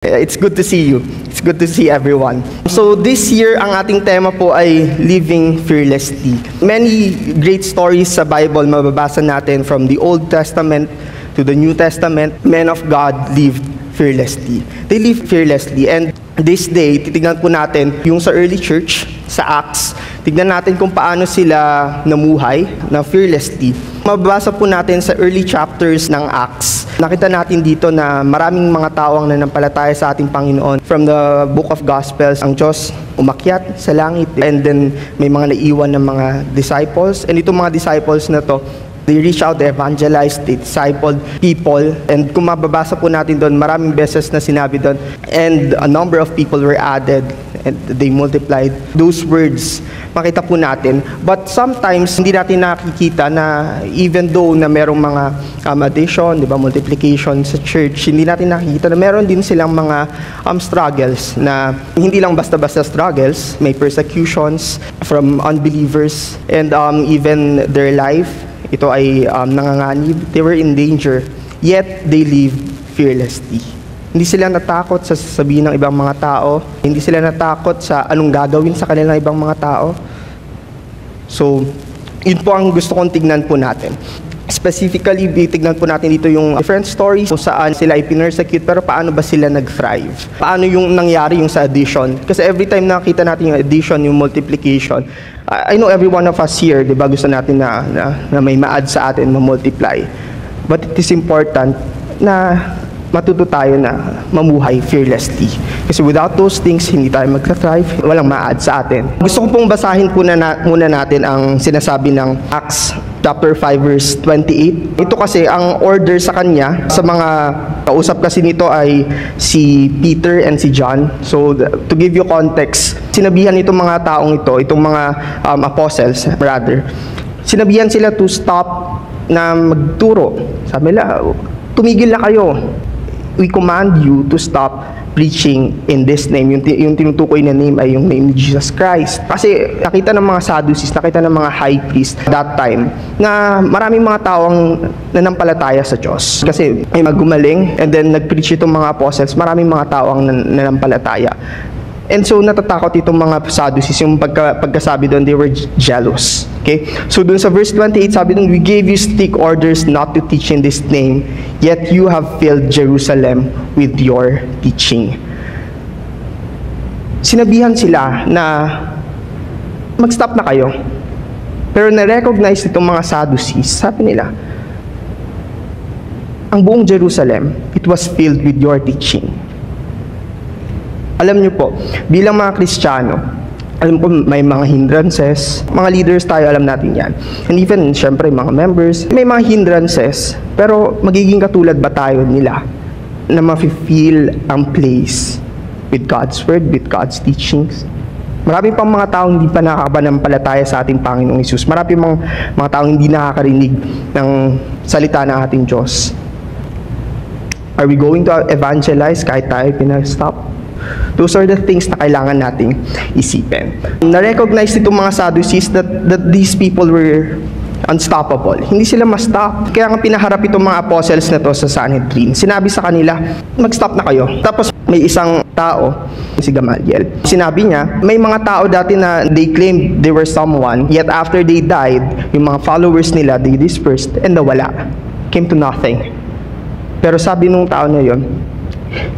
It's good to see you. It's good to see everyone. So this year, ang ating tema po ay Living Fearlessly. Many great stories sa Bible mababasa natin from the Old Testament to the New Testament. Men of God lived fearlessly. They lived fearlessly. And this day, titignan po natin yung sa early church, sa Acts. Tignan natin kung paano sila namuhay na fearlessly. Mababasa po natin sa early chapters ng Acts. Nakita natin dito na maraming mga tao ang nanampalataya sa ating Panginoon. From the book of Gospels, ang Diyos umakyat sa langit. And then may mga naiwan ng mga disciples. And itong mga disciples na to, they reach out, they evangelize, they discipled people. And kung mababasa po natin doon, maraming beses na sinabi doon. And a number of people were added and they multiplied. Those words, makita po natin. But sometimes, hindi natin nakikita na even though na merong mga addition, di ba, multiplication sa church, hindi natin nakikita na meron din silang mga struggles na hindi lang basta-basta struggles, may persecutions from unbelievers and even their life. Ito ay nanganganib. They were in danger, yet they lived fearlessly. Hindi sila natakot sa sasabihin ng ibang mga tao. Hindi sila natakot sa anong gagawin sa kanilang ibang mga tao. So, yun po ang gusto kong tignan po natin. Specifically, tignan po natin dito yung different stories kung saan sila ay pinersecute, pero paano ba sila nag-thrive? Paano yung nangyari yung sa addition? Kasi every time nakita natin yung addition, yung multiplication, I know every one of us here, di ba, gusto natin na may ma-add sa atin, ma-multiply. But it is important na matuto tayo na mamuhay fearlessly. Kasi without those things, hindi tayo magka-thrive, walang ma-add sa atin. Gusto ko pong basahin muna natin ang sinasabi ng Acts chapter 5 verse 28. Ito kasi ang order sa kanya, sa mga kausap kasi nito ay si Peter and si John. So to give you context, sinabihan itong mga taong ito, itong mga apostles rather, sinabihan sila to stop na magturo. Sabi nila, tumigil na kayo. We command you to stop preaching in this name. Yung tinutukoy na name ay yung name ni Jesus Christ. Kasi nakita ng mga Sadducees, nakita ng mga high priest that time na maraming mga taong nanampalataya sa Diyos. Kasi may magumaling and then nag-preach itong mga apostles, maraming mga taong nanampalataya. And so natatakot itong mga Sadducees, yung pagkasabi doon, they were jealous. Okay? So doon sa verse 28, sabi doon, we gave you strict orders not to teach in this name, yet you have filled Jerusalem with your teaching. Sinabihan sila na mag-stop na kayo. Pero na-recognize itong mga Sadducees, sabi nila, ang buong Jerusalem, it was filled with your teaching. Alam niyo po, bilang mga Kristiyano, alam ko may mga hindrances, mga leaders tayo, alam natin yan. And even, syempre, mga members, may mga hindrances, pero magiging katulad ba tayo nila na ma-feel ang place with God's Word, with God's teachings? Marami pang mga taong hindi pa nakakapanampalataya sa ating Panginoong Hesus. Marami pang mga taong hindi nakakarinig ng salita ng ating Diyos. Are we going to evangelize kahit tayo pinag-stop? Those are the things na kailangan nating isipin. Na-recognize itong mga Sadducees that these people were unstoppable. Hindi sila ma-stop. Kaya nga pinaharap itong mga apostles na to sa Sanhedrin. Sinabi sa kanila, mag-stop na kayo. Tapos may isang tao, si Gamaliel. Sinabi niya, may mga tao dati na they claimed they were someone, yet after they died, yung mga followers nila, they dispersed and nawala. Came to nothing. Pero sabi nung tao na yun,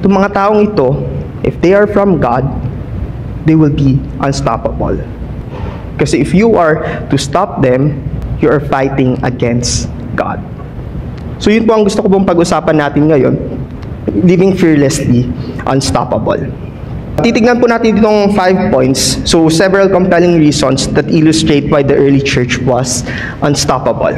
itong mga taong ito, if they are from God, they will be unstoppable. Kasi if you are to stop them, you are fighting against God. So yun po ang gusto ko pong pag-usapan natin ngayon. Living fearlessly, unstoppable. Titignan po natin itong 5 points. So several compelling reasons that illustrate why the early church was unstoppable.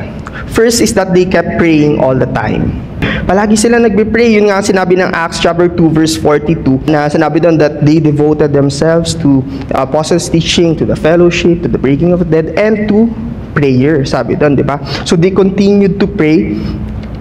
First is that they kept praying all the time. Palagi sila nagbe-pray. Yun nga sinabi ng Acts chapter 2 verse 42 na sinabi doon that they devoted themselves to apostles' teaching, to the fellowship, to the breaking of the dead, and to prayer. Sabi doon, di ba? So they continued to pray.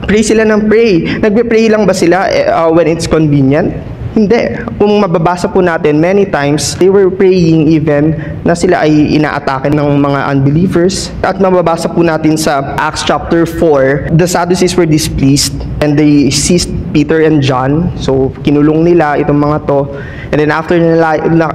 Pray sila ng pray. Nagbe-pray lang ba sila when it's convenient? Hindi. Kung mababasa po natin, many times, they were praying even na sila ay inaatake ng mga unbelievers. At mababasa po natin sa Acts chapter 4, the Sadducees were displeased and they seized Peter and John. So, kinulong nila itong mga to. And then after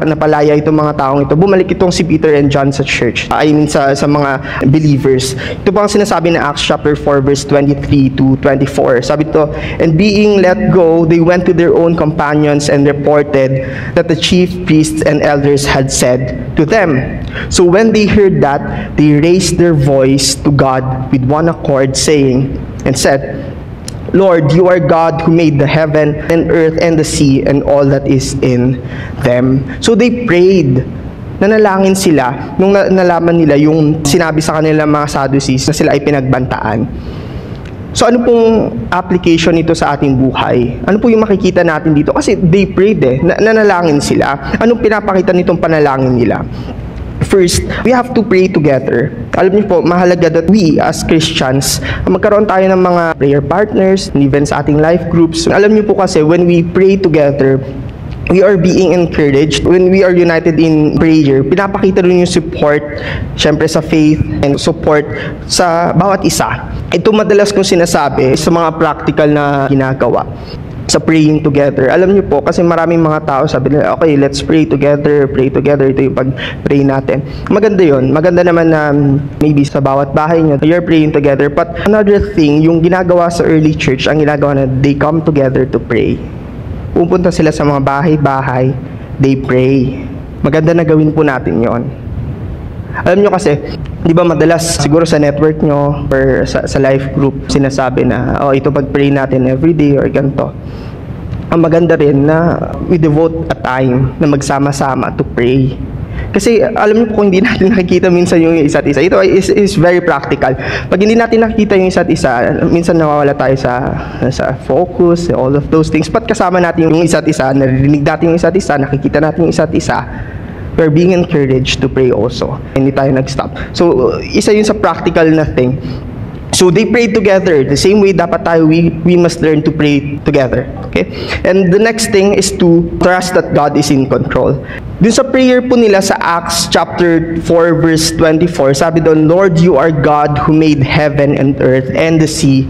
napalaya itong mga taong ito, bumalik itong si Peter and John sa church. I mean, sa mga believers. Ito po ang sinasabi na Acts chapter 4, verse 23 to 24. Sabi ito, and being let go, they went to their own companions and reported that the chief priests and elders had said to them. So when they heard that, they raised their voice to God with one accord, saying, and said, Lord, you are God who made the heaven and earth and the sea and all that is in them. So they prayed. Nanalangin sila nung nalaman nila yung sinabi sa kanila mga Sadducees na sila ay pinagbantaan. So ano pong application nito sa ating buhay? Ano po yung makikita natin dito? Kasi they prayed nanalangin sila. Anong pinapakita nitong panalangin nila? First, we have to pray together. Alam niyo po, mahalaga that we as Christians, magkaroon tayo ng mga prayer partners, even sa ating life groups. Alam niyo po kasi, when we pray together, we are being encouraged. When we are united in prayer, pinapakita rin yung support, syempre sa faith, and support sa bawat isa. Ito madalas kong sinasabi sa mga practical na ginagawa sa praying together. Alam niyo po, kasi maraming mga tao sabi nila, okay, let's pray together. Ito yung pag-pray natin. Maganda yun. Maganda naman na maybe sa bawat bahay niyo, you're praying together. But another thing, yung ginagawa sa early church, ang ginagawa na they come together to pray. Pupunta sila sa mga bahay-bahay, they pray. Maganda na gawin po natin yon. Alam nyo kasi, di ba madalas siguro sa network nyo or sa life group, sinasabi na, oh, ito pag-pray natin everyday or ganito. Ang maganda rin na we devote a time na magsama-sama to pray. Kasi alam niyo po, kung hindi natin nakikita minsan yung isa't isa, ito is very practical. Pag hindi natin nakikita yung isa't isa, minsan nawawala tayo sa focus, all of those things. But kasama natin yung isa't isa, naririnig natin yung isa't isa, nakikita natin yung isa't isa, we're being encouraged to pray also. Hindi tayo nag-stop. So, isa yun sa practical na thing. So they prayed together. The same way dapat tayo, we must learn to pray together. Okay? And the next thing is to trust that God is in control. Dun sa prayer po nila sa Acts chapter 4 verse 24, sabi doon, Lord, you are God who made heaven and earth and the sea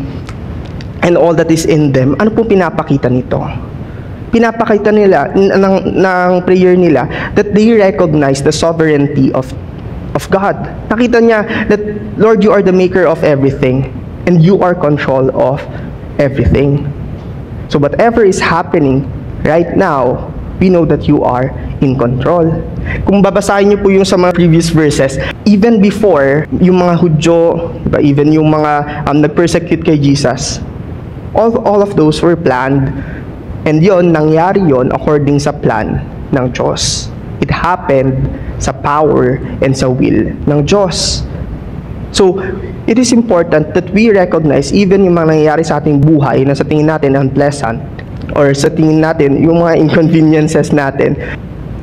and all that is in them. Ano po pinapakita nito? Pinapakita nila ng prayer nila that they recognize the sovereignty of God. Nakita niya that, Lord, you are the maker of everything and you are control of everything. So whatever is happening right now, we know that you are in control. Kung babasahin niyo po yung sa mga previous verses, even before yung mga Hudyo, diba, even yung mga nag-persecute kay Jesus, all of those were planned, and yon, nangyari yon according sa plan ng Diyos. It happened sa power and sa will ng Diyos. So, it is important that we recognize even yung mga nangyayari sa ating buhay na sa tingin natin unpleasant or sa tingin natin yung mga inconveniences natin,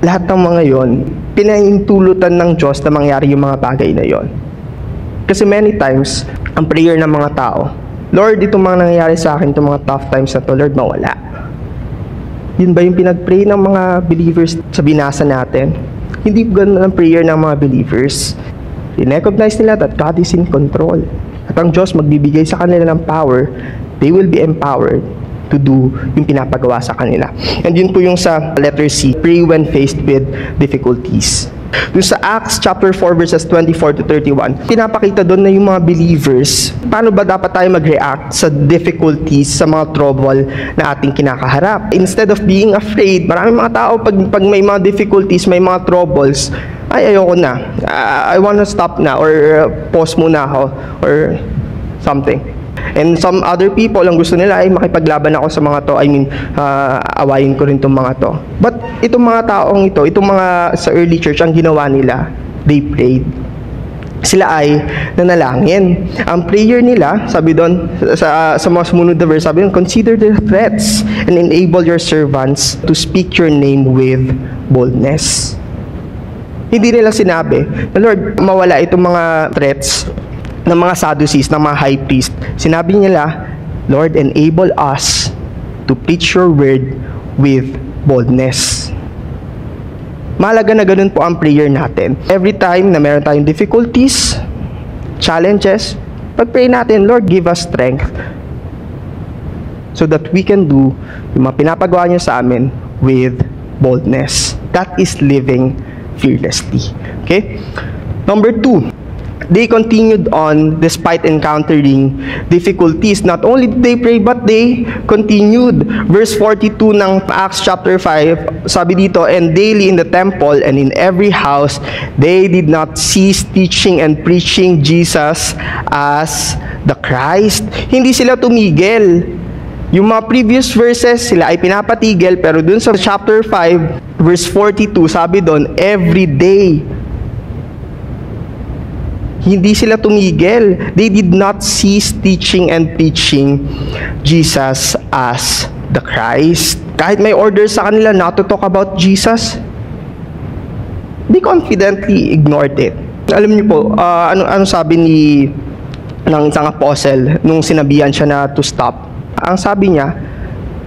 lahat ng mga yon, pinahintulutan ng Diyos na mangyari yung mga bagay na yon. Kasi many times, ang prayer ng mga tao, Lord, itong mga nangyayari sa akin, itong mga tough times na to, Lord, mawala. Yun ba yung pinag-pray ng mga believers sa binasa natin? Hindi po ganun ang prayer ng mga believers. I-recognize nila that God is in control. At ang Diyos magbibigay sa kanila ng power, they will be empowered to do yung pinapagawa sa kanila. And yun po yung sa letter C, pray when faced with difficulties. Yung sa Acts chapter 4 verses 24 to 31, pinapakita doon na yung mga believers, paano ba dapat tayo mag-react sa difficulties, sa mga trouble na ating kinakaharap. Instead of being afraid, maraming mga tao pag may mga difficulties, may mga troubles, ay ayoko na, I wanna stop na, or pause muna ako, or something. And some other people, ang gusto nila ay makipaglaban ako sa mga to. I mean, awayin ko rin itong mga to. But itong mga taong ito, itong mga sa early church, ang ginawa nila, they prayed. Sila ay nanalangin. Ang prayer nila, sabi doon, sa mga sumunod na verse, sabi doon, consider their threats and enable your servants to speak your name with boldness. Hindi nila sinabi na, Lord, mawala itong mga threats ng mga Sadducees, ng mga high priest. Sinabi nila, Lord, enable us to preach your word with boldness. Mahalaga na ganun po ang prayer natin. Every time na meron tayong difficulties, challenges, pag-pray natin, Lord, give us strength so that we can do yung mga pinapagawa niyo sa amin with boldness. That is living fearlessly. Okay? Number 2, they continued on despite encountering difficulties. Not only did they pray, but they continued. Verse 42 ng Acts chapter 5, sabi dito, and daily in the temple and in every house, they did not cease teaching and preaching Jesus as the Christ. Hindi sila tumigil. Yung mga previous verses, sila ay pinapatigil, pero dun sa chapter 5, verse 42, sabi doon, every day, hindi sila tumigil. They did not cease teaching and preaching Jesus as the Christ. Kahit may order sa kanila not to talk about Jesus, they confidently ignored it. Alam niyo po, ano sabi ng isang apostle nung sinabihan siya na to stop? Ang sabi niya,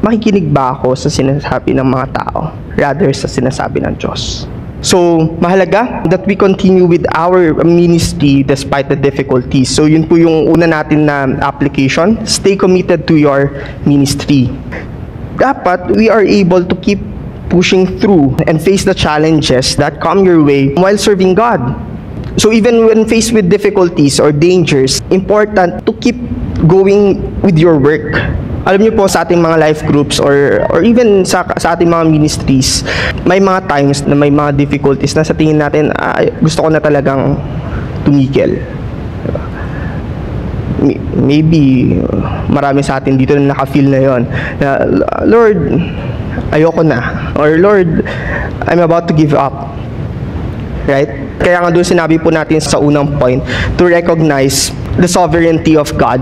makikinig ba ako sa sinasabi ng mga tao rather sa sinasabi ng Diyos? So, mahalaga that we continue with our ministry despite the difficulties. So, yun po yung una natin na application. Stay committed to your ministry. Dapat, we are able to keep pushing through and face the challenges that come your way while serving God. So, even when faced with difficulties or dangers, important to keep going with your work. Alam niyo po, sa ating mga life groups or even sa ating mga ministries, may mga times na may mga difficulties na sa tingin natin, gusto ko na talagang tumigil. Maybe marami sa atin dito na naka-feel na yon, na Lord, ayoko na, or Lord, I'm about to give up. Right? Kaya nga doon sinabi po natin sa unang point to recognize the sovereignty of God.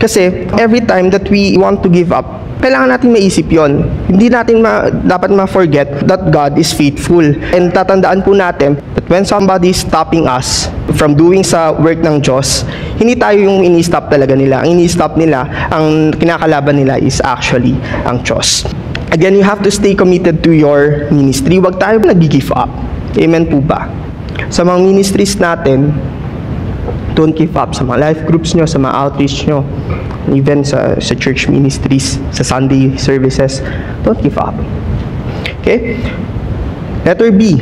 Kasi every time that we want to give up, kailangan natin maisip yon. Hindi natin dapat ma-forget that God is faithful. And tatandaan po natin that when somebody is stopping us from doing sa work ng Diyos, hindi tayo yung ini-stop talaga nila. Ang ini-stop nila, ang kinakalaban nila is actually ang Diyos. Again, you have to stay committed to your ministry. Huwag tayo nag-give up. Amen po ba? Sa mga ministries natin, don't give up. Sa mga life groups nyo, sa mga outreach nyo, even sa church ministries, sa Sunday services, don't give up. Okay? Letter B,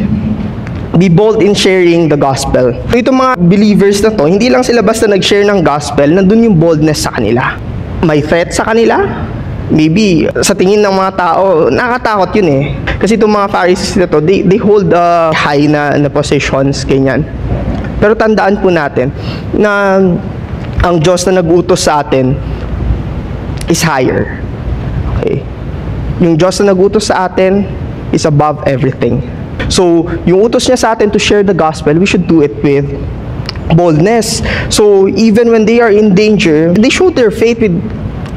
be bold in sharing the gospel. So, itong mga believers na to, hindi lang sila basta nag-share ng gospel, nandun yung boldness sa kanila. May threat sa kanila. Maybe, sa tingin ng mga tao, nakakatakot yun eh. Kasi itong mga Pharisees na to, they hold high na positions, ganyan. Pero tandaan po natin na ang Diyos na nag-utos sa atin is higher. Okay? Yung Diyos na nag-utos sa atin is above everything. So, yung utos niya sa atin to share the gospel, we should do it with boldness. So, even when they are in danger, they show their faith with,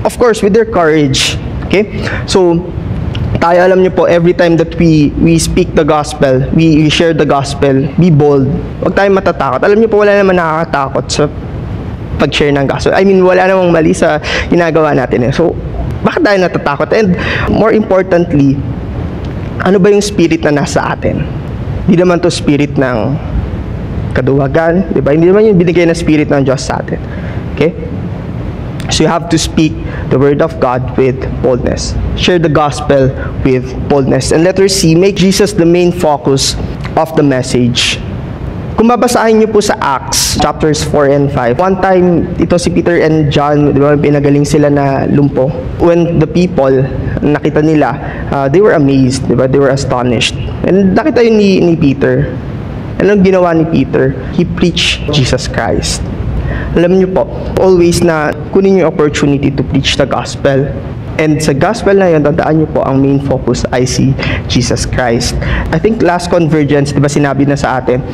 of course, with their courage. Okay? So, tayo, alam niyo po, every time that we speak the gospel, we share the gospel, be bold. Huwag tayong matatakot. Alam niyo po, wala naman nakakatakot sa pag-share ng gospel. I mean, wala namang mali sa ginagawa natin eh. So, bakit tayo natatakot? And more importantly, ano ba yung spirit na nasa atin? Hindi naman to spirit ng kaduwagan, di ba? Hindi naman yung binigay na spirit ng Diyos sa atin. Okay? So you have to speak the word of God with boldness. Share the gospel with boldness. And letter C, make Jesus the main focus of the message. Kung babasahin niyo po sa Acts, chapters 4 and 5, one time, ito si Peter and John, di ba, pinagaling sila na lumpo. When the people, nakita nila, they were amazed, di ba? They were astonished. And nakita yun ni Peter. Anong ginawa ni Peter? He preached Jesus Christ. Alam niyo po, always na kunin yung opportunity to preach the gospel. And sa gospel na yun, tandaan niyo po, ang main focus ay si Jesus Christ. I think last convergence, di ba sinabi na sa atin,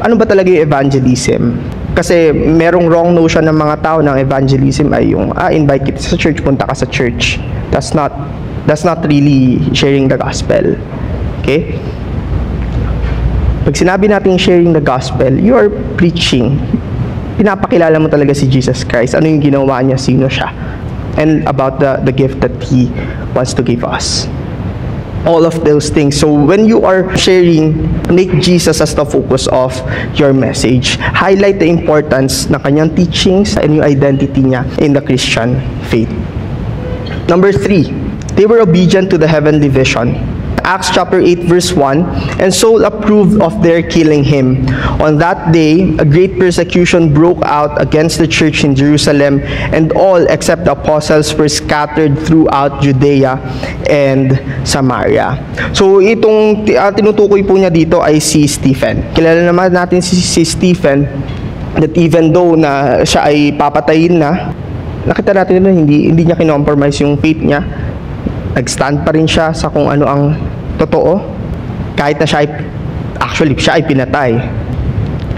ano ba talaga yung evangelism? Kasi merong wrong notion ng mga tao ng evangelism ay yung, invite kita sa church, punta ka sa church. That's not really sharing the gospel. Okay? Pag sinabi natin sharing the gospel, you are preaching. Pinapakilala mo talaga si Jesus Christ. Ano yung ginawa niya, sino siya. And about the gift that He wants to give us. all of those things. So when you are sharing, make Jesus as the focus of your message. Highlight the importance ng kanyang teachings and yung identity niya in the Christian faith. Number 3, they were obedient to the heavenly vision. Acts chapter 8 verse 1, and Saul approved of their killing him. On that day, a great persecution broke out against the church in Jerusalem, and all except the apostles were scattered throughout Judea and Samaria. So itong tinutukoy po niya dito ay si Stephen. Kilala naman natin si Stephen, that even though na siya ay papatayin na, nakita natin na hindi niya kinompromise yung faith niya. Nag-stand pa rin siya sa kung ano ang totoo, kahit na siya ay pinatay.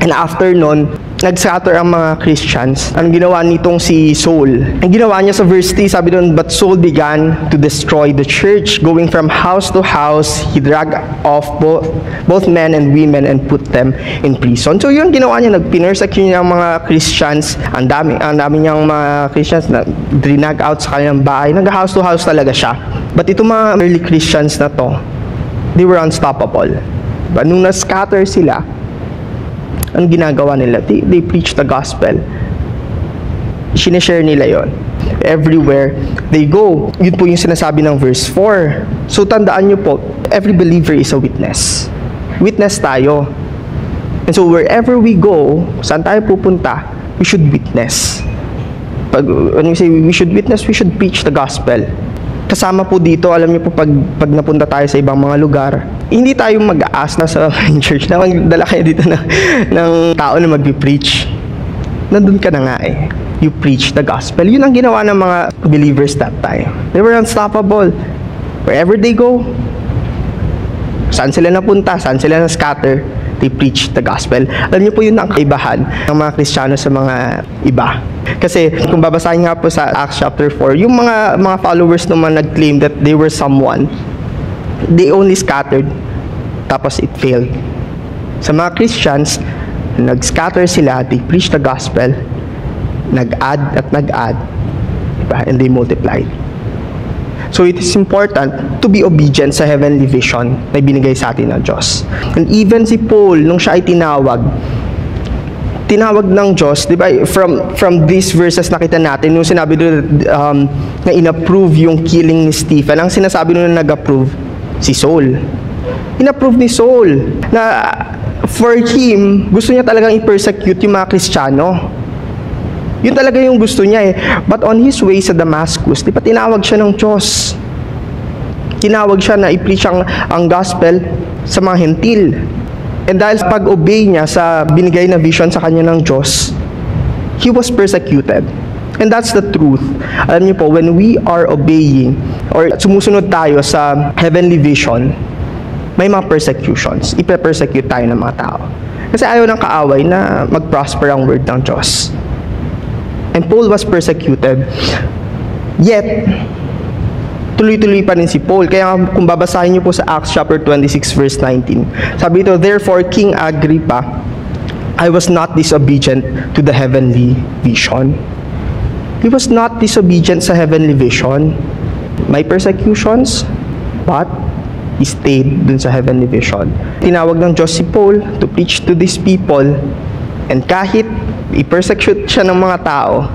And after nun, nag-scatter ang mga Christians. Ang ginawa nitong si Saul? Ang ginawa niya sa verse 3, sabi doon, but Saul began to destroy the church, going from house to house. He dragged off both men and women and put them in prison. So yun ginawa niya, nag-pinersecute niya ang mga Christians. Ang dami niyang mga Christians na drinag out sa kanilang bahay. Nag-house to house talaga siya. But itong mga early Christians na to, they were unstoppable. But nung na-scatter sila, ang ginagawa nila, they preach the gospel. Sineshare nila yon everywhere they go. Yun po yung sinasabi ng verse 4. So tandaan nyo po, every believer is a witness. Witness tayo. And so wherever we go, saan tayo pupunta, we should witness. When we say we should witness, we should preach the gospel. Kasama po dito, alam niyo po, pag napunta tayo sa ibang mga lugar, hindi tayo mag-aas na sa church na magdala kayo dito ng tao na mag-preach. Nandun ka na nga eh. You preach the gospel. Yun ang ginawa ng mga believers that time. They were unstoppable. Wherever they go, saan sila napunta, saan sila na-scatter, they preach the gospel. Alam niyo po yun ang kaibahan ng mga Kristiyano sa mga iba. Kasi kung babasahin nga po sa Acts chapter 4, yung mga followers naman nag-claim that they were someone, they only scattered, tapos it failed. Sa mga Christians, nag-scatter sila, they preach the gospel, nag-add at nag-add, diba? And they multiplied. So it is important to be obedient sa heavenly vision na binigay sa atin ng Diyos. And even si Paul, nung siya ay tinawag ng Diyos, di ba, from these verses nakita natin, nung sinabi doon na in-approve yung killing ni Stephen, ang sinasabi doon na nag-approve, si Saul. In-approve ni Saul na for him, gusto niya talagang i-persecute yung mga Kristiyano. Yun talaga yung gusto niya eh. But on his way sa Damascus, di ba tinawag siya ng Diyos? Tinawag siya na i-preach ang gospel sa mga hentil. And dahil sa pag-obey niya sa binigay na vision sa kanya ng Diyos, he was persecuted. And that's the truth. Alam niyo po, when we are obeying or sumusunod tayo sa heavenly vision, may mga persecutions. Ipe-persecute tayo ng mga tao. Kasi ayaw ng kaaway na mag-prosper ang word ng Diyos. And Paul was persecuted. Yet, tuloy-tuloy pa rin si Paul. Kaya kung babasahin niyo po sa Acts chapter 26 verse 19, sabi ito, therefore King Agrippa, I was not disobedient to the heavenly vision. He was not disobedient sa heavenly vision. May persecutions, but he stayed dun sa heavenly vision. Tinawag ng Diyos si Paul to preach to these people, and kahit i-persecute siya ng mga tao,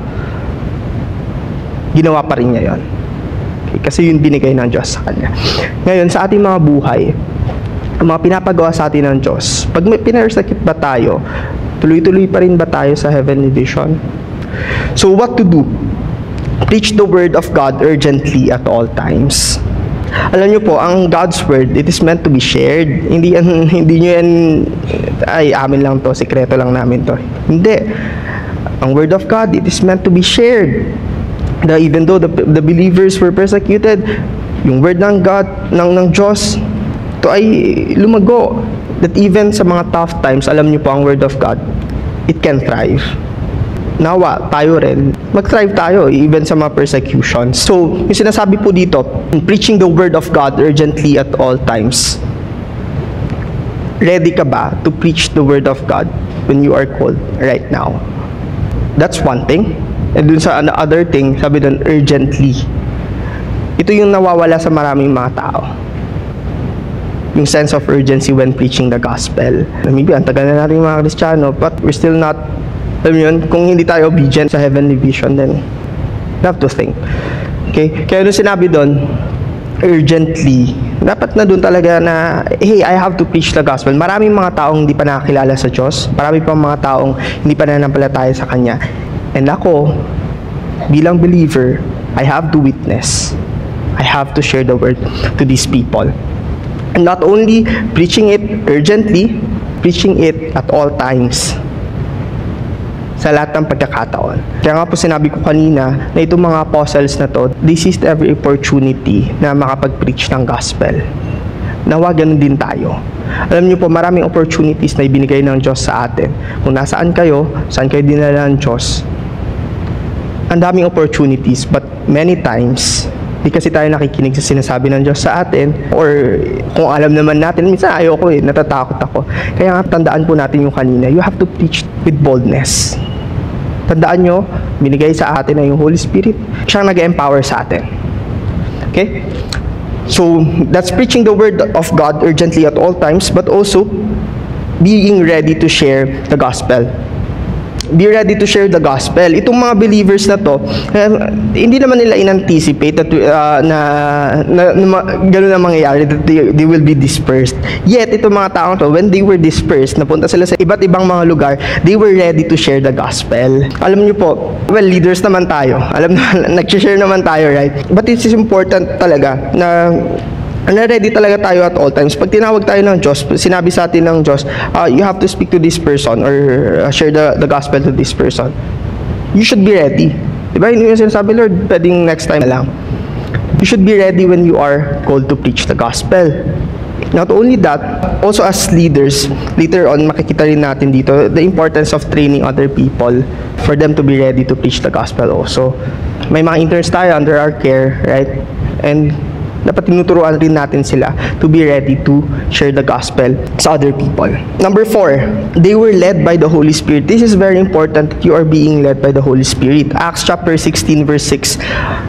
ginawa pa rin niya yon. Kasi yun binigay ng Diyos sa kanya. Ngayon, sa ating mga buhay, ang mga pinapagawa sa atin ng Diyos, pag may pinersecute ba tayo, tuloy-tuloy pa rin ba tayo sa heavenly vision? So, what to do? Preach the word of God urgently at all times. Alam niyo po, ang God's word, it is meant to be shared. Hindi niyo yan, ay, amin lang to, sekreto lang namin to. Hindi. Ang word of God, it is meant to be shared. Even though the believers were persecuted, yung word ng God, ng Diyos, ito ay lumago. That even sa mga tough times, alam niyo po ang word of God, it can thrive. Nawa, tayo rin, mag-thrive tayo even sa mga persecutions. So, yung sinasabi po dito, preaching the word of God urgently at all times. Ready ka ba to preach the word of God when you are called right now? That's one thing. And dun sa other thing, sabi dun, urgently. Ito yung nawawala sa maraming mga tao. yung sense of urgency when preaching the gospel. Maybe ang tagal na natin mga Kristiyano, but we're still not, alam mo yun, kung hindi tayo obedient sa heavenly vision, then you have to think. Okay? Kaya nung sinabi doon, urgently, dapat na doon talaga na, hey, I have to preach the gospel. Maraming mga taong hindi pa nakakilala sa Diyos. Marami pa mga taong hindi pa nanampalataya sa Kanya. And ako, bilang believer, I have to witness. I have to share the word to these people. And not only preaching it urgently, preaching it at all times. Sa lahat ng pagkakataon. Kaya nga po sinabi ko kanina na itong mga apostles na to, they seized every opportunity na makapag-preach ng gospel. Nawa ganun din tayo. Alam niyo po, maraming opportunities na ibinigay ng Diyos sa atin. Kung nasaan kayo, saan kayo dinala ng Diyos, ang daming opportunities, but many times, di kasi tayo nakikinig sa sinasabi ng Diyos sa atin, or kung alam naman natin, minsan ayoko natatakot ako. Kaya nga, tandaan po natin yung kanina, you have to preach with boldness. Tandaan nyo, binigay sa atin na yung Holy Spirit, siyang nag-empower sa atin. Okay? So, that's preaching the word of God urgently at all times, but also being ready to share the gospel. Be ready to share the gospel. Itong mga believers na to, hindi naman nila in-anticipate that, na gano'n ang mangyayari, that they will be dispersed. Yet, itong mga taong to, when they were dispersed, napunta sila sa iba't ibang mga lugar, they were ready to share the gospel. Alam niyo po, well, leaders naman tayo. Alam na, nag-share naman tayo, right? But it is important talaga na ready talaga tayo at all times. Pag tinawag tayo ng Diyos, sinabi sa atin ng Diyos, you have to speak to this person or share the gospel to this person. You should be ready. Diba? Hindi yung sinasabi, Lord, pwedeng next time lang. You should be ready when you are called to preach the gospel. Not only that, also as leaders, later on makikita rin natin dito the importance of training other people for them to be ready to preach the gospel also. May mga interns tayo under our care, right? And dapat tinuturuan rin natin sila to be ready to share the gospel sa other people. Number 4, they were led by the Holy Spirit. This is very important that you are being led by the Holy Spirit. Acts chapter 16 verse 6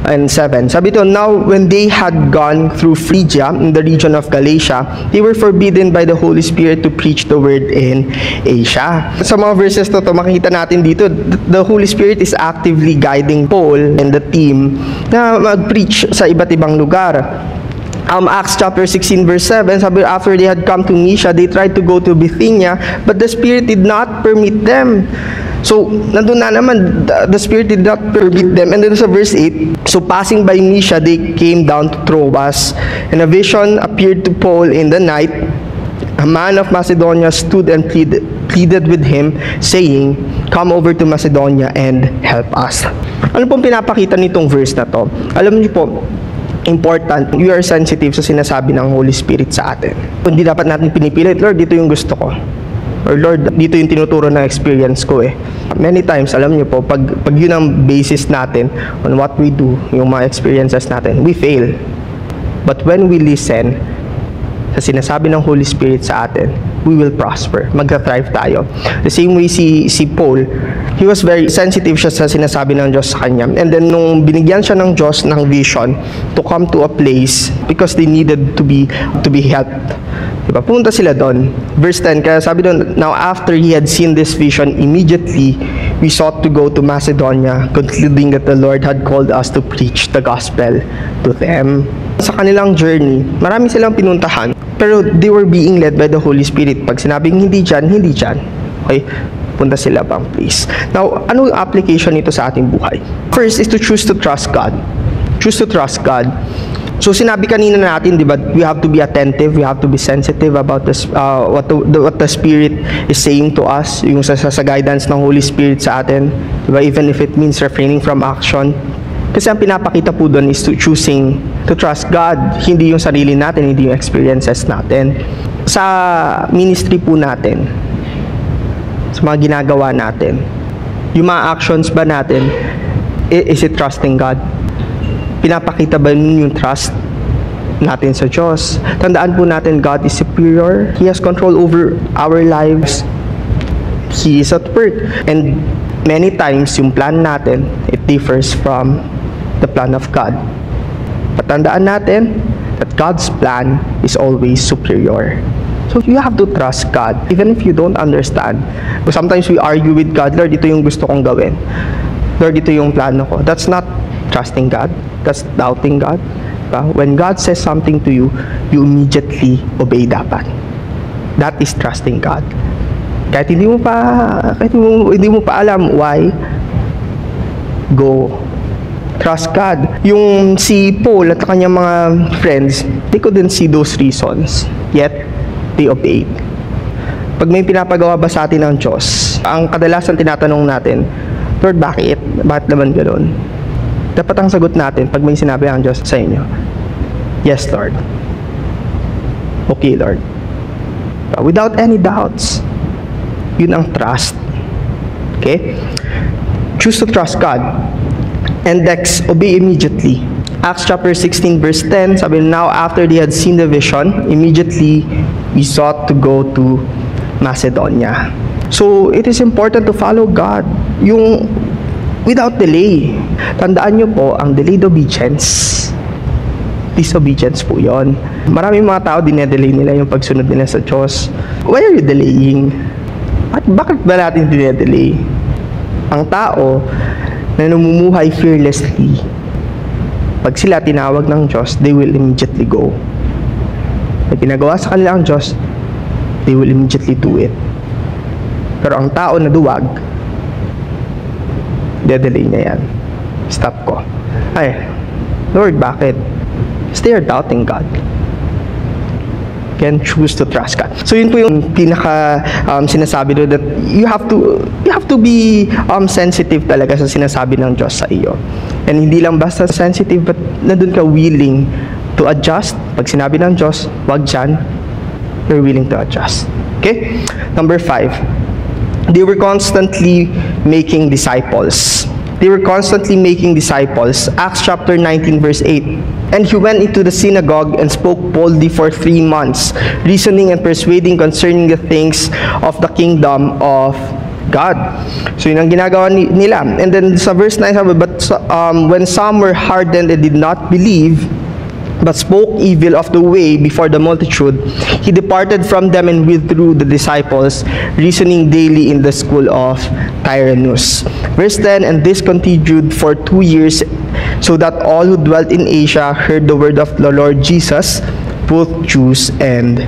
and 7. Sabi ito, now when they had gone through Phrygia in the region of Galatia, they were forbidden by the Holy Spirit to preach the word in Asia. Sa mga verses to makikita natin dito, the Holy Spirit is actively guiding Paul and the team na mag-preach sa iba't ibang lugar. Acts chapter 16 verse 7, sabi, after they had come to Mysia, they tried to go to Bithynia, but the Spirit did not permit them. So, nandun na naman, the Spirit did not permit them. And then sa verse 8, so passing by Mysia, they came down to Troas, and a vision appeared to Paul in the night. A man of Macedonia stood and pleaded with him, saying, come over to Macedonia and help us. Ano pong pinapakita nitong verse na to? Alam niyo po, important, we are sensitive sa sinasabi ng Holy Spirit sa atin. Hindi dapat natin pinipilit, Lord, dito yung gusto ko. Or Lord, dito yung tinuturo ng experience ko eh. Many times, alam niyo po, pag yun ang basis natin on what we do, yung mga experiences natin, we fail. But when we listen sa sinasabi ng Holy Spirit sa atin, we will prosper. Mag-thrive tayo. The same way si Paul, he was very sensitive siya sa sinasabi ng Diyos sa kanya. And then nung binigyan siya ng Diyos ng vision to come to a place because they needed to be helped. Diba? Pumunta sila doon. Verse 10, kaya sabi doon, now after he had seen this vision, immediately we sought to go to Macedonia, concluding that the Lord had called us to preach the gospel to them. Sa kanilang journey, marami silang pinuntahan, pero they were being led by the Holy Spirit. Pag sinabing hindi dyan, hindi dyan. Okay? Punta sila pang place. Now, ano yung application nito sa ating buhay? First is to choose to trust God. Choose to trust God. So, sinabi kanina natin, di ba, we have to be attentive, we have to be sensitive about what the Spirit is saying to us, yung sa guidance ng Holy Spirit sa atin, di ba, even if it means refraining from action. Kasi ang pinapakita po doon is to choosing to trust God, hindi yung sarili natin, hindi yung experiences natin. Sa ministry po natin, sa mga ginagawa natin, yung mga actions ba natin, is it trusting God? Pinapakita ba yung trust natin sa Diyos? Tandaan po natin, God is superior. He has control over our lives. He is at work. And many times, yung plan natin, it differs from the plan of God. Patandaan natin, that God's plan is always superior. So you have to trust God, even if you don't understand. Sometimes we argue with God, Lord, ito yung gusto kong gawin. Lord, ito yung plano ko. That's not trusting God. That's doubting God. When God says something to you, you immediately obey dapat. That is trusting God. Kahit hindi mo pa alam why, go. Trust God. Yung si Paul at kanyang mga friends, they couldn't see those reasons. Yet, they obeyed. Pag may pinapagawa ba sa atin ng Diyos, ang kadalasan tinatanong natin, Lord, bakit? Bakit naman ganoon? Dapat ang sagot natin pag may sinabi ang Diyos sa inyo, yes, Lord. Okay, Lord. Without any doubts. Yun ang trust. Okay? Choose to trust God. And next, obey immediately. Acts chapter 16 verse 10, sabi, now after they had seen the vision, immediately we sought to go to Macedonia. So, it is important to follow God. Yung without delay. Tandaan nyo po, ang delayed obedience, disobedience po yon. Maraming mga tao, dinedelay nila yung pagsunod nila sa Diyos. Why are you delaying? At bakit ba natin dinedelay? Ang tao na namumuhay fearlessly, pag sila tinawag ng Diyos, they will immediately go. Pag ginagawa sa kanila ang Diyos, they will immediately do it. Pero ang tao na duwag, dedelay niya yan. Stop ko. Ay, Lord, bakit? They are doubting God. Can choose to trust God. So yun po yung pinaka sinasabi doon, that you have to be sensitive talaga sa sinasabi ng Diyos sa iyo. And hindi lang basta sensitive, but nandun ka willing to adjust. Pag sinabi ng Diyos, wag dyan, you're willing to adjust. Okay? Number 5. They were constantly making disciples. They were constantly making disciples. Acts chapter 19 verse 8. And he went into the synagogue and spoke boldly for 3 months, reasoning and persuading concerning the things of the kingdom of God. So yun ang ginagawa nila. And then sa verse 9, sabi, but when some were hardened and did not believe, but spoke evil of the way before the multitude, he departed from them and withdrew the disciples, reasoning daily in the school of Tyrannus. Verse 10, and this continued for 2 years, so that all who dwelt in Asia heard the word of the Lord Jesus, both Jews and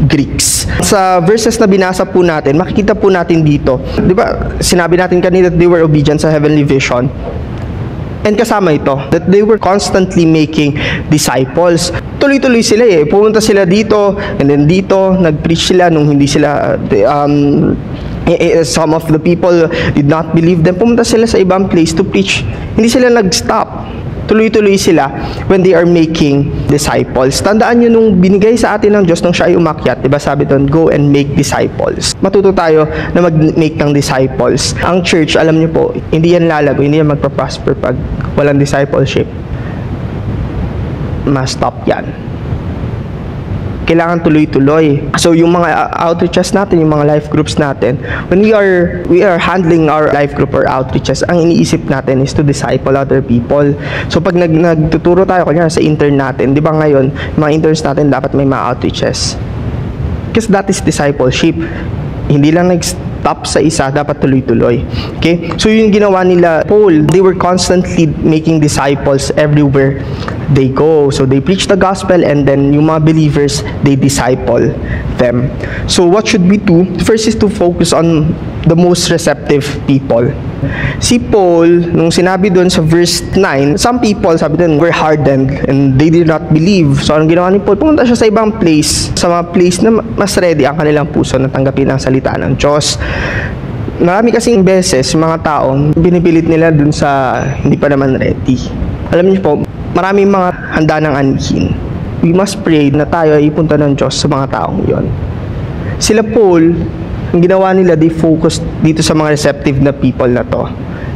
Greeks. Sa verses na binasa po natin, makikita po natin dito, di ba, sinabi natin kanina that they were obedient sa heavenly vision. And kasama ito, that they were constantly making disciples. Tuloy-tuloy sila eh. Pumunta sila dito, and then dito, nag-preach sila nung hindi sila, some of the people did not believe them. Pumunta sila sa ibang place to preach. Hindi sila nag-stop. Tuloy-tuloy sila when they are making disciples. Tandaan nyo nung binigay sa atin ng Diyos nung siya ay umakyat, diba sabi doon, go and make disciples. Matuto tayo na mag-make ng disciples. Ang church, alam nyo po, hindi yan lalago, hindi yan magpa-prosper pag walang discipleship. Ma-stop yan. Kailangan tuloy-tuloy. So yung mga outreaches natin, yung mga life groups natin, when we are handling our life group or outreaches, ang iniisip natin is to disciple other people. So pag nagtuturo tayo kanya sa intern natin, di ba ngayon, mga interns natin dapat may mga outreaches. Because that is discipleship. Hindi lang nag-stop sa isa, dapat tuloy-tuloy. Okay? So yung ginawa nila, Paul, they were constantly making disciples everywhere they go. So they preach the gospel, and then yung mga believers, they disciple them. So what should we do? First is to focus on the most receptive people. Si Paul, nung sinabi doon sa verse 9, some people, sabi doon, were hardened and they did not believe. So anong ginawa ni Paul? Pumunta siya sa ibang place, sa mga place na mas ready ang kanilang puso na tanggapin ang salita ng Diyos. Marami kasing beses, yung mga tao, binipilit nila dun sa hindi pa naman ready. Alam niyo po, maraming mga handa ng anhin. We must pray na tayo ay ipunta ng Diyos sa mga taong yon. Sila Paul, ang ginawa nila, they focused dito sa mga receptive na people na to.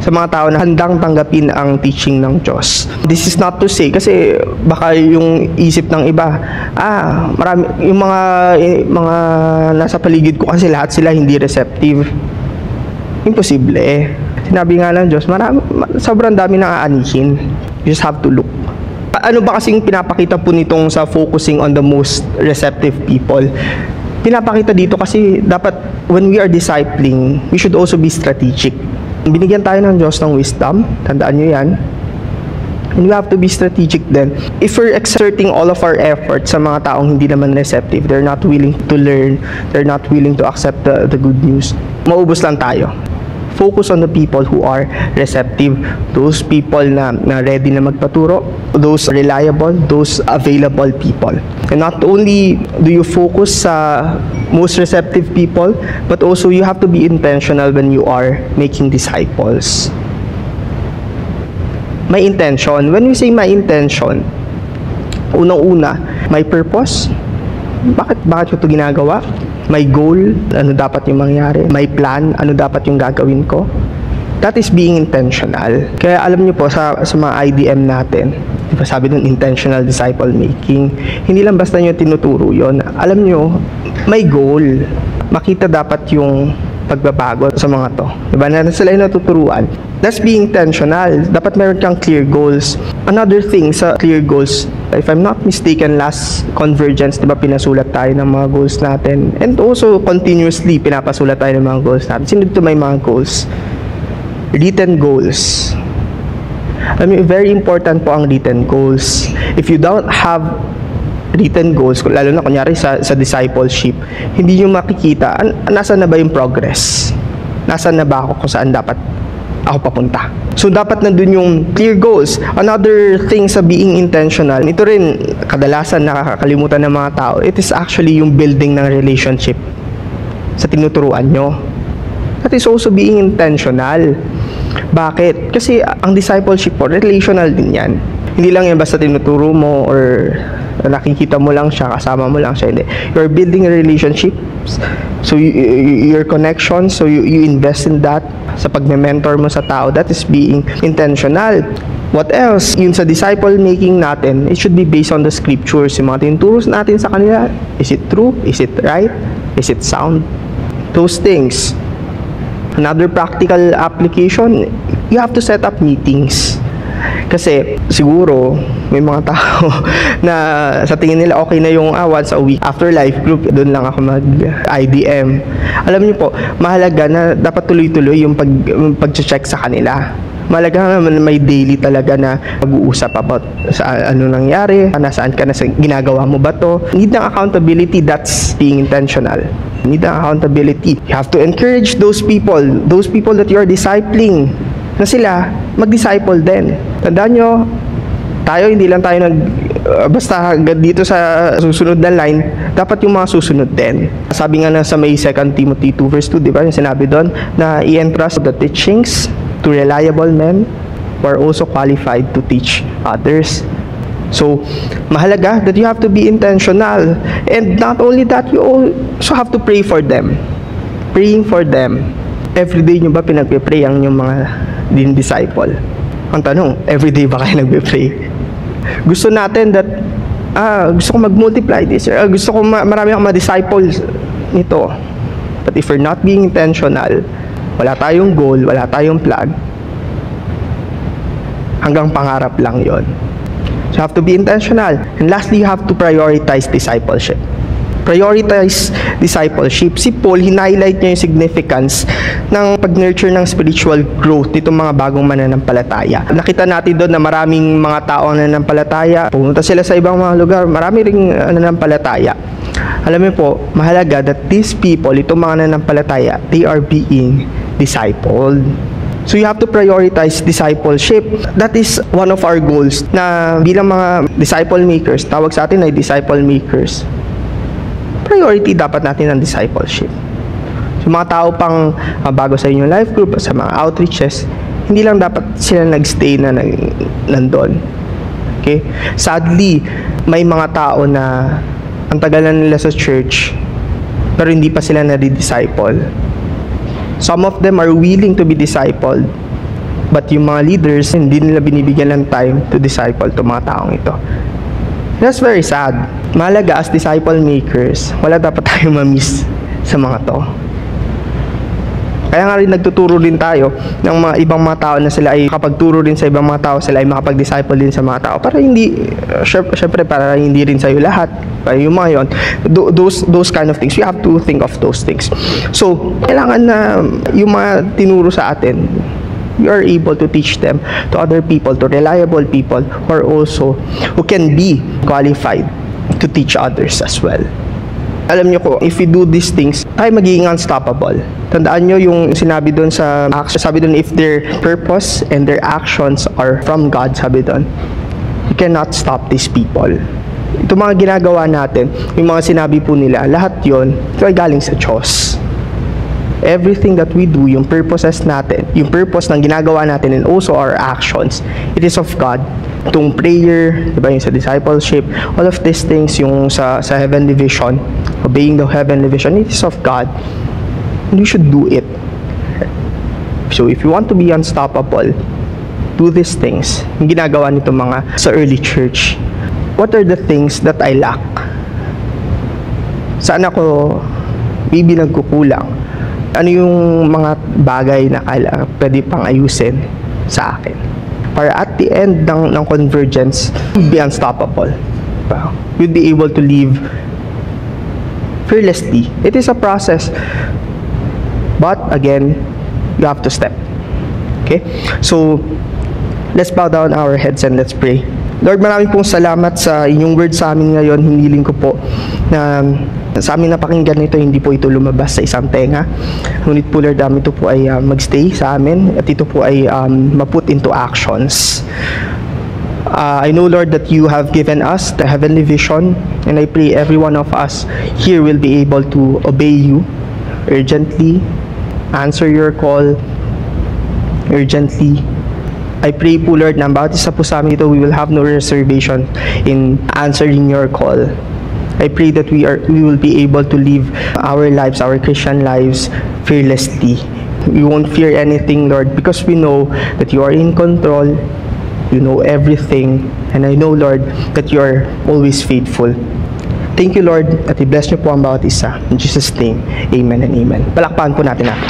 Sa mga tao na handang tanggapin ang teaching ng Diyos. This is not to say, kasi baka yung isip ng iba, marami, yung mga nasa paligid ko kasi lahat sila hindi receptive. Imposible eh. Sinabi nga ng Diyos, sobrang dami nang aanihin. You just have to look. Ano ba kasing pinapakita po nitong sa focusing on the most receptive people? Pinapakita dito kasi dapat when we are discipling, we should also be strategic. Binigyan tayo ng Diyos ng wisdom, tandaan nyo yan. And we have to be strategic then. If we're exerting all of our effort sa mga taong hindi naman receptive, they're not willing to learn, they're not willing to accept the good news, maubos lang tayo. Focus on the people who are receptive, those people na ready na magpaturo, those reliable, those available people. And not only do you focus sa most receptive people, but also you have to be intentional when you are making disciples. My intention. When we say my intention, unang-una, my purpose. Bakit ko ito ginagawa? My goal, ano dapat yung mangyari? My plan, ano dapat yung gagawin ko? That is being intentional. Kaya alam niyo po, sa mga IDM natin, di ba sabi nun, intentional disciple making, hindi lang basta nyo tinuturo yon. Alam nyo, may goal. Makita dapat yung pagbabago sa mga to. Diba? Na sila yung natuturuan. That's being intentional. Dapat meron kang clear goals. Another thing sa clear goals, if I'm not mistaken, last Convergence, diba, pinasulat tayo ng mga goals natin. And also, continuously, pinapasulat tayo ng mga goals natin. Sino dito may mga goals? Written goals. I mean, very important po ang written goals. If you don't have written goals, lalo na kunyari sa discipleship, hindi nyo makikita, nasa na ba yung progress? Nasaan na ba ako kung saan dapat ako papunta? So, dapat nandun yung clear goals. Another thing sa being intentional, ito rin, kadalasan nakakalimutan ng mga tao, it is actually yung building ng relationship sa tinuturuan nyo. That is also being intentional. Bakit? Kasi ang discipleship po, relational din yan. Hindi lang yan basta tinuturo mo or nakikita mo lang siya, kasama mo lang siya. Hindi. You're building relationships. So, your connection, so you invest in that. Sa pagme-mentor mo sa tao, that is being intentional. What else? Yun sa disciple making natin, it should be based on the scriptures. Yung mga tinuturo natin sa kanila, is it true? Is it right? Is it sound? Those things. Another practical application, you have to set up meetings. Kasi siguro may mga tao na sa tingin nila okay na yung once a week after life group, doon lang ako mag-IDM. Alam niyo po, mahalaga na dapat tuloy-tuloy yung pag-check sa kanila. Mahalaga naman may daily talaga na mag-uusap about sa ano nangyari, nasaan ka na, sa ginagawa mo ba to. Need ng accountability, that's being intentional. Need ng accountability. You have to encourage those people that you are discipling, na sila mag-disciple din. Tandaan nyo, tayo hindi lang tayo basta dito sa susunod na line, dapat yung mga susunod din. Sabi nga na sa may 2 Timothy 2 verse 2, di ba, yung sinabi doon, na i-entrust the teachings to reliable men who are also qualified to teach others. So, mahalaga that you have to be intentional. And not only that, you also have to pray for them. Praying for them. Everyday nyo ba pinagpe-pray ang yung mga disciple? Ang tanong, everyday ba kayo nagpe-pray? Gusto natin that, gusto ko mag-multiply this year. Gusto ko marami akong ma-disciples nito. But if we're not being intentional, wala tayong goal, wala tayong plan, hanggang pangarap lang yon. So you have to be intentional. And lastly, you have to prioritize discipleship. Prioritize discipleship. Si Paul, hinighlight niya yung significance ng pag-nurture ng spiritual growth nitong mga bagong mananampalataya. Nakita natin doon na maraming mga tao ang nananampalataya. Pumunta sila sa ibang mga lugar, marami ring nananampalataya. Alam mo po, mahalaga that these people, itong mga nananampalataya, they are being discipled. So you have to prioritize discipleship. That is one of our goals na bilang mga disciple makers, tawag sa atin ay disciple makers. Priority dapat natin ang discipleship. So mga tao pang bago sa inyong life group, sa mga outreaches, hindi lang dapat sila nagstay na nandun. Okay? Sadly, may mga tao na ang tagal na nila sa church, pero hindi pa sila nadi-disciple. Some of them are willing to be discipled, but yung mga leaders, hindi nila binibigyan ng time to disciple to mga taong ito. That's very sad. Mahalaga as disciple makers, wala dapat tayong ma-miss sa mga to. Kaya nga rin nagtuturo din tayo ng mga ibang mga tao na sila ay kapagturo din sa ibang mga tao, sila ay makapag-disciple din sa mga tao. Para hindi, syempre para hindi rin sa'yo lahat. Para yung mga yun, those kind of things, we have to think of those things. So, kailangan na yung mga tinuro sa atin, you are able to teach them to other people, to reliable people who can be qualified to teach others as well. Alam niyo ko, if we do these things, ay magiging unstoppable. Tandaan niyo yung sinabi doon sa action, sabi doon, if their purpose and their actions are from God, sabi doon, you cannot stop these people. Ito mga ginagawa natin, yung mga sinabi po nila, lahat yon ito ay galing sa Diyos. Everything that we do, yung purposes natin, yung purpose ng ginagawa natin and also our actions, it is of God. Itong prayer, diba, yung sa discipleship, all of these things, yung sa heavenly vision, obeying the heavenly vision, it is of God. And we should do it. So if you want to be unstoppable, do these things. Yung ginagawa nito mga sa early church. What are the things that I lack? Saan ako maybe nagkukulang? Ano yung mga bagay na pwede pang ayusin sa akin? Para at the end ng convergence, you'll be unstoppable. You'll be able to live fearlessly. It is a process. But again, you have to step. Okay? So, let's bow down our heads and let's pray. Lord, maraming pong salamat sa inyong word sa amin ngayon. Hiniling ko po na sa amin napakinggan nito, hindi po ito lumabas sa isang tenga. Ngunit po, Lord, ito po ay magstay sa amin at ito po ay ma-put into actions. I know, Lord, that you have given us the heavenly vision, and I pray every one of us here will be able to obey you urgently, answer your call urgently. I pray po, Lord, na bawat isa po sa amin ito, we will have no reservation in answering your call. I pray that we will be able to live our lives, our Christian lives, fearlessly. We won't fear anything, Lord, because we know that you are in control, you know everything, and I know, Lord, that you are always faithful. Thank you, Lord, at i-bless niyo po ang bawat isa. In Jesus' name, amen and amen. Palakpakan po natin natin.